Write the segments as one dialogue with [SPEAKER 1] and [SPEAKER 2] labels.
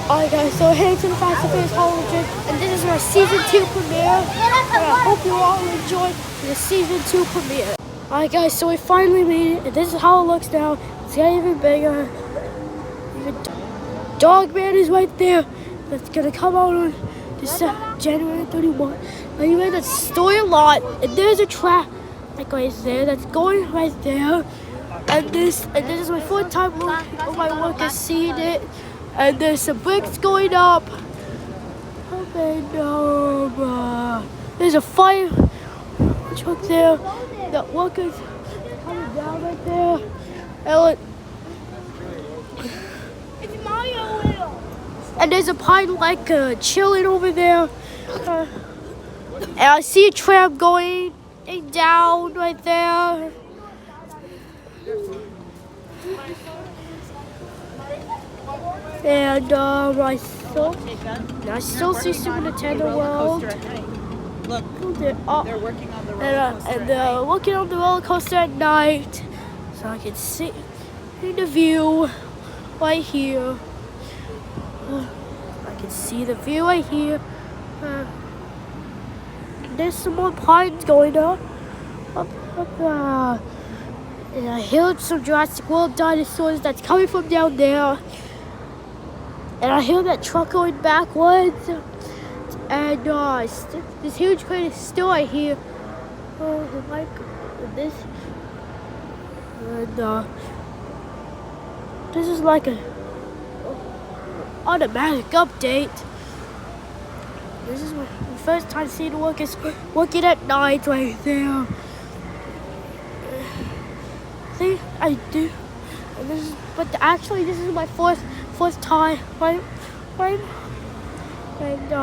[SPEAKER 1] Alright guys, so heading to the Fast and Furious Hollywood, and this is my season 2 premiere, and I hope you all enjoyed the season 2 premiere. Alright guys, so we finally made it, and this is how it looks now. It's getting even bigger. Even Dogman is right there. That's gonna come out on January 31. Anyway, that's story a lot, and there's a track like right there that's going right there. And this is my fourth time on my work is seeing it. And there's some bricks going up. And there's a fire truck there. The workers coming down right there.
[SPEAKER 2] It's Mario Wheel.
[SPEAKER 1] And there's a pilot chilling over there. And I see a tram going down right there. And I still see Super Nintendo World.
[SPEAKER 2] Look, they're working on the roller coaster.
[SPEAKER 1] And working on the roller coaster at night, so I can see the view right here. I can see the view right here. There's some more pines going on. And I heard some Jurassic World dinosaurs that's coming from down there. And I hear that truck going backwards. And this huge crane is still right here. This. And this is like a automatic update. This is my first time seeing working at night right there. See, I do. And but actually, this is my fourth time, right? And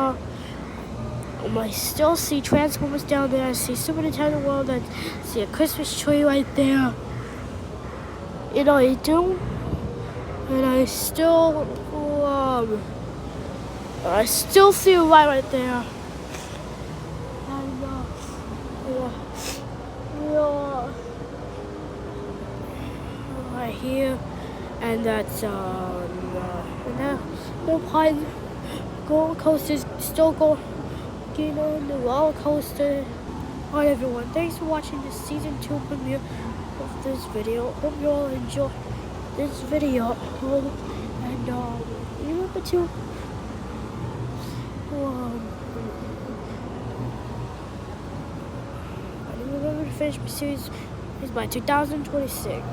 [SPEAKER 1] I still see Transformers down there. I see Super Nintendo World. I see a Christmas tree right there. You know, I do. And I still see a light right there. And right here, and that's no pine roller coasters still going on the roller coaster. Alright everyone, thanks for watching this season 2 premiere of this video. Hope you all enjoy this video. And remember to remember to finish my series is by 2026.